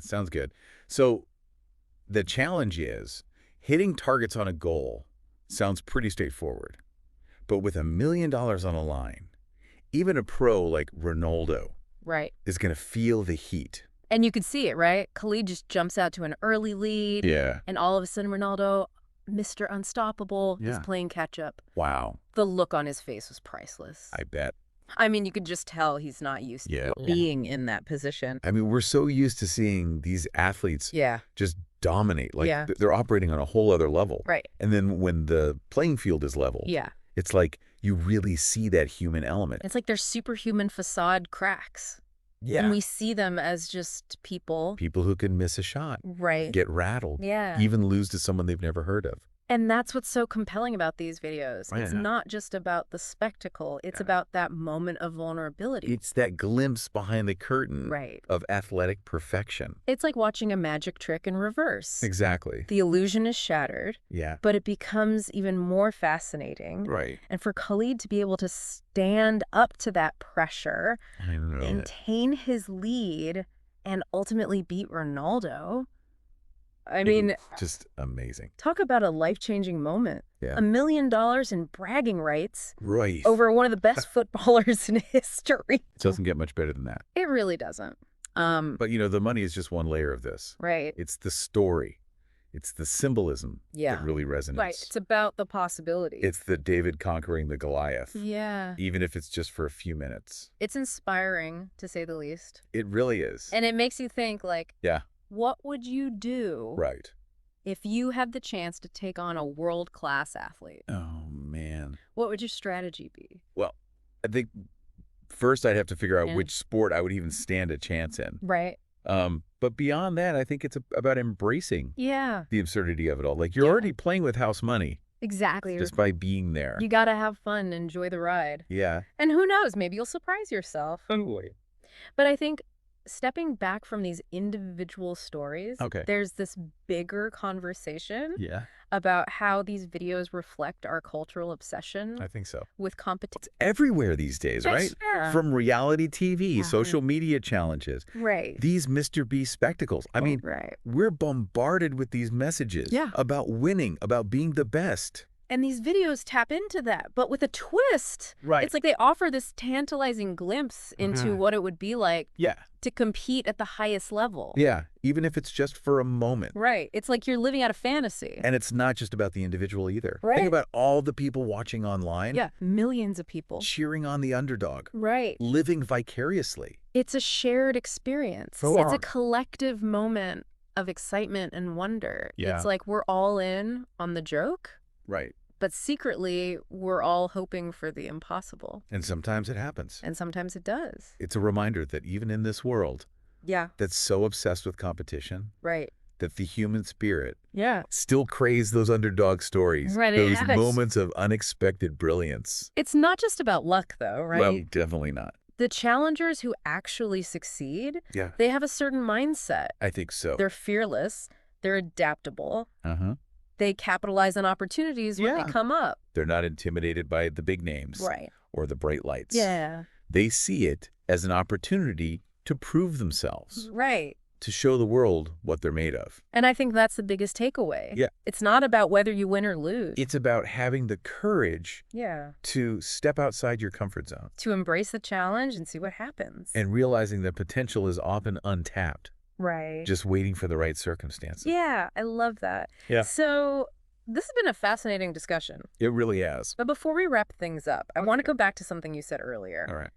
It sounds good. So the challenge is hitting targets on a goal sounds pretty straightforward. But with $1 million on the line, even a pro like Ronaldo Right. is going to feel the heat. And you could see it, right? Khalid just jumps out to an early lead. Yeah. And all of a sudden, Ronaldo, Mr. Unstoppable, is playing catch-up. Wow. The look on his face was priceless. I bet. I mean, you could just tell he's not used to being in that position. I mean, we're so used to seeing these athletes just dominate. Like they're operating on a whole other level. Right. And then when the playing field is leveled, it's like you really see that human element. It's like their superhuman facade cracks. Yeah. And we see them as just people. People who can miss a shot. Right. Get rattled. Yeah. Even lose to someone they've never heard of. And that's what's so compelling about these videos. Right. It's not just about the spectacle. It's about that moment of vulnerability. It's that glimpse behind the curtain of athletic perfection. It's like watching a magic trick in reverse. Exactly. The illusion is shattered. Yeah. But it becomes even more fascinating. Right. And for Khalid to be able to stand up to that pressure, maintain his lead, and ultimately beat Ronaldo. I mean, just amazing. Talk about a life-changing moment. Yeah. $1 million in bragging rights Right. over one of the best footballers in history. It doesn't get much better than that. It really doesn't. But, you know, the money is just one layer of this. Right. It's the story. It's the symbolism that really resonates. Right. It's about the possibility. It's the David conquering the Goliath. Yeah. Even if it's just for a few minutes. It's inspiring, to say the least. It really is. And it makes you think, like, yeah. What would you do if you had the chance to take on a world-class athlete? Oh, man. What would your strategy be? Well, I think first I'd have to figure out which sport I would even stand a chance in. Right. But beyond that, I think it's about embracing the absurdity of it all. Like, you're already playing with house money. Exactly. Just by being there. You got to have fun, enjoy the ride. Yeah. And who knows, maybe you'll surprise yourself. Totally. But I think stepping back from these individual stories, there's this bigger conversation about how these videos reflect our cultural obsession. I think so. With competition. It's everywhere these days, right? From reality TV, social media challenges. Right. These Mr. Beast spectacles. I mean, we're bombarded with these messages about winning, about being the best. And these videos tap into that, but with a twist. Right. It's like they offer this tantalizing glimpse into what it would be like to compete at the highest level. Yeah, even if it's just for a moment. Right. It's like you're living out a fantasy. And it's not just about the individual either. Right. Think about all the people watching online. Yeah, millions of people. Cheering on the underdog. Right. Living vicariously. It's a shared experience. It's a collective moment of excitement and wonder. Yeah. It's like we're all in on the joke. Right. But secretly, we're all hoping for the impossible. And sometimes it happens. And sometimes it does. It's a reminder that even in this world that's so obsessed with competition, that the human spirit still craves those underdog stories, those moments of unexpected brilliance. It's not just about luck, though, right? Well, definitely not. The challengers who actually succeed, they have a certain mindset. I think so. They're fearless. They're adaptable. They capitalize on opportunities when they come up. They're not intimidated by the big names or the bright lights. Yeah. They see it as an opportunity to prove themselves. Right. To show the world what they're made of. And I think that's the biggest takeaway. Yeah. It's not about whether you win or lose. It's about having the courage to step outside your comfort zone. To embrace the challenge and see what happens. And realizing that potential is often untapped. Right. Just waiting for the right circumstances. Yeah, I love that. Yeah. So this has been a fascinating discussion. It really has. But before we wrap things up, I want to go back to something you said earlier. All right.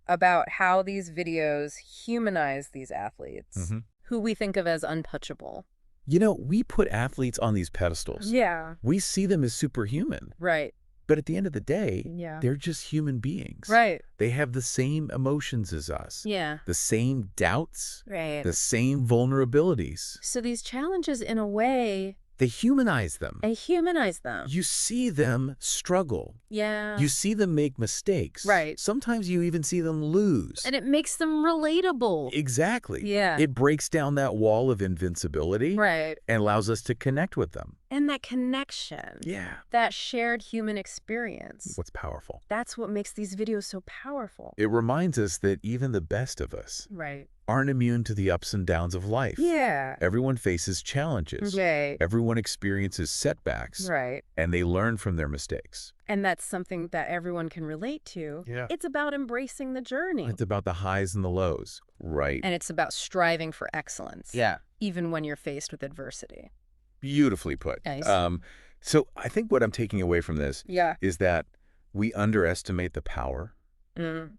About how these videos humanize these athletes who we think of as untouchable. You know, we put athletes on these pedestals. Yeah. We see them as superhuman. Right. But at the end of the day, they're just human beings. Right. They have the same emotions as us. Yeah. The same doubts. Right. The same vulnerabilities. So these challenges, in a way, they humanize them. They humanize them. You see them struggle. Yeah. You see them make mistakes. Right. Sometimes you even see them lose. And it makes them relatable. Exactly. Yeah. It breaks down that wall of invincibility. Right. And allows us to connect with them. And that connection. Yeah. That shared human experience. What's powerful. That's what makes these videos so powerful. It reminds us that even the best of us aren't immune to the ups and downs of life. Yeah. Everyone faces challenges. Right. Everyone experiences setbacks. Right. And they learn from their mistakes. And that's something that everyone can relate to. Yeah. It's about embracing the journey. It's about the highs and the lows. Right. And it's about striving for excellence. Yeah. Even when you're faced with adversity. Beautifully put. Nice. So I think what I'm taking away from this is that we underestimate the power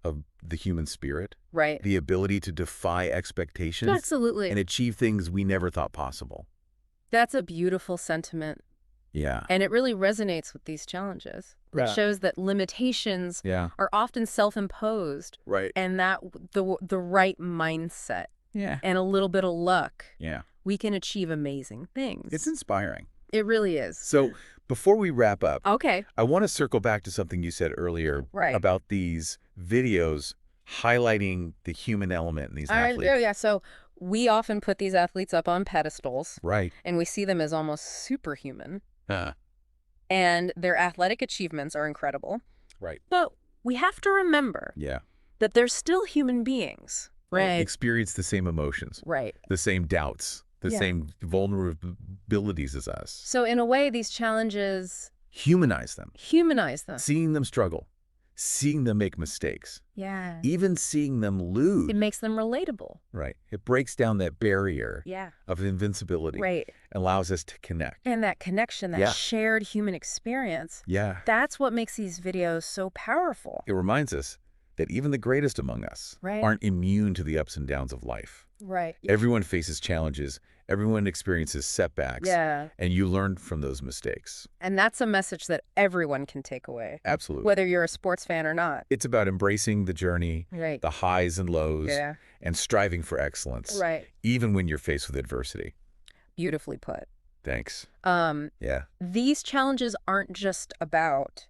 of the human spirit. Right. The ability to defy expectations. Absolutely. And achieve things we never thought possible. That's a beautiful sentiment. Yeah. And it really resonates with these challenges. It shows that limitations are often self-imposed. Right. And that the right mindset and a little bit of luck, we can achieve amazing things. It's inspiring. It really is. So before we wrap up, I want to circle back to something you said earlier about these videos highlighting the human element in these athletes. Yeah. So we often put these athletes up on pedestals. Right. And we see them as almost superhuman. And their athletic achievements are incredible. Right. But we have to remember that they're still human beings. Right. Experience the same emotions. Right. The same doubts. The same vulnerabilities as us. So in a way, these challenges humanize them. Seeing them struggle. Seeing them make mistakes. Yeah. Even seeing them lose. It makes them relatable. Right. It breaks down that barrier of invincibility. Right. Allows us to connect. And that connection, that shared human experience. Yeah. That's what makes these videos so powerful. It reminds us that even the greatest among us aren't immune to the ups and downs of life. Right. Everyone faces challenges. Everyone experiences setbacks. Yeah. And you learn from those mistakes. And that's a message that everyone can take away. Absolutely. Whether you're a sports fan or not. It's about embracing the journey, the highs and lows, and striving for excellence. Right. Even when you're faced with adversity. Beautifully put. Thanks. These challenges aren't just about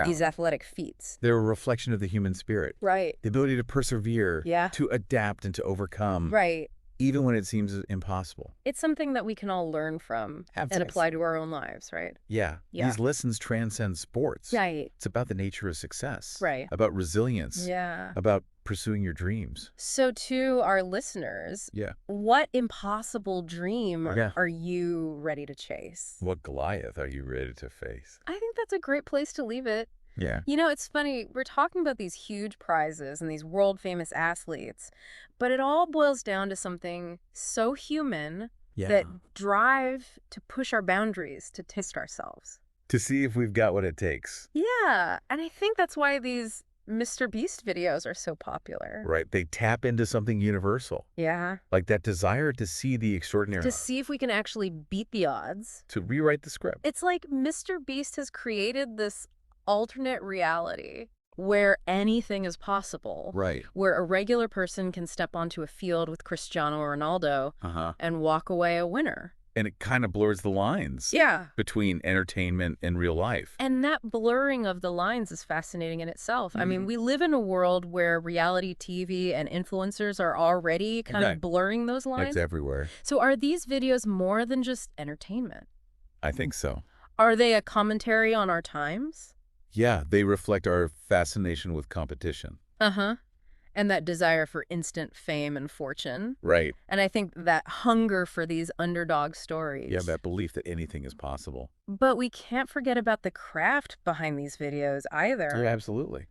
these athletic feats. They're a reflection of the human spirit. Right. The ability to persevere, to adapt and to overcome. Right. Even when it seems impossible. It's something that we can all learn from and apply to our own lives, right? Yeah. These lessons transcend sports. Right. It's about the nature of success. Right. About resilience. Yeah. About pursuing your dreams. So to our listeners, what impossible dream are you ready to chase? What Goliath are you ready to face? I think that's a great place to leave it. Yeah. You know, it's funny, we're talking about these huge prizes and these world-famous athletes, but it all boils down to something so human that drive to push our boundaries, to test ourselves. To see if we've got what it takes. Yeah, and I think that's why these Mr. Beast videos are so popular. Right, they tap into something universal. Yeah. Like that desire to see the extraordinary. To see if we can actually beat the odds. To rewrite the script. It's like Mr. Beast has created this alternate reality where anything is possible. Right. Where a regular person can step onto a field with Cristiano Ronaldo and walk away a winner. And it kind of blurs the lines between entertainment and real life. And that blurring of the lines is fascinating in itself. I mean, we live in a world where reality TV and influencers are already kind of blurring those lines. It's everywhere. So are these videos more than just entertainment? I think so. Are they a commentary on our times? Yeah, they reflect our fascination with competition. And that desire for instant fame and fortune. Right. And I think that hunger for these underdog stories. Yeah, that belief that anything is possible. But we can't forget about the craft behind these videos either. Yeah, absolutely.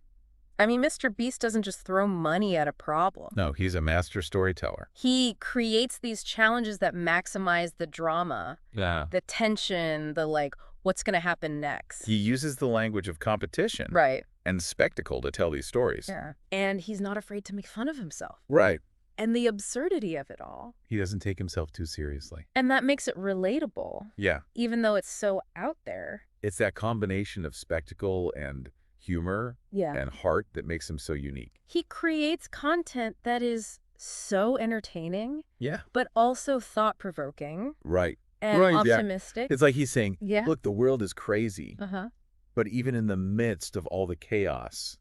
I mean, Mr. Beast doesn't just throw money at a problem. No, he's a master storyteller. He creates these challenges that maximize the drama. Yeah. The tension, the like, what's going to happen next. He uses the language of competition. Right. And spectacle to tell these stories. Yeah. And he's not afraid to make fun of himself. Right. And the absurdity of it all. He doesn't take himself too seriously. And that makes it relatable. Yeah. Even though it's so out there. It's that combination of spectacle and humor and heart that makes him so unique. He creates content that is so entertaining. Yeah. But also thought-provoking. Right. And optimistic. It's like he's saying, look, the world is crazy. Uh-huh. But even in the midst of all the chaos,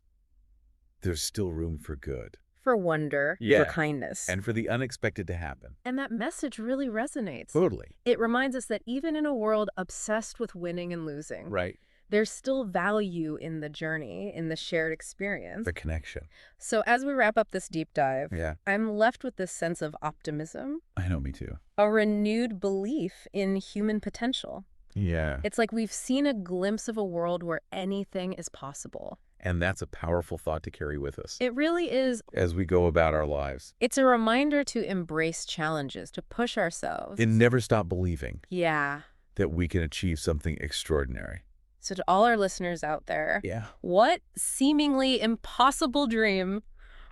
there's still room for good. For wonder, for kindness. And for the unexpected to happen. And that message really resonates. Totally. It reminds us that even in a world obsessed with winning and losing, right, there's still value in the journey, in the shared experience. The connection. So as we wrap up this deep dive, Yeah. I'm left with this sense of optimism, I know, me too. a renewed belief in human potential. Yeah. It's like we've seen a glimpse of a world where anything is possible. And that's a powerful thought to carry with us It really is. as we go about our lives. It's a reminder to embrace challenges, to push ourselves. And never stop believing Yeah. that we can achieve something extraordinary. So to all our listeners out there, Yeah. what seemingly impossible dream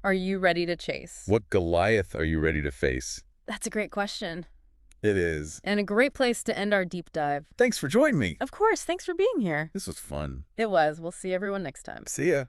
are you ready to chase? What Goliath are you ready to face? That's a great question. It is. And a great place to end our deep dive. Thanks for joining me. Of course, thanks for being here. This was fun. It was. We'll see everyone next time. See ya.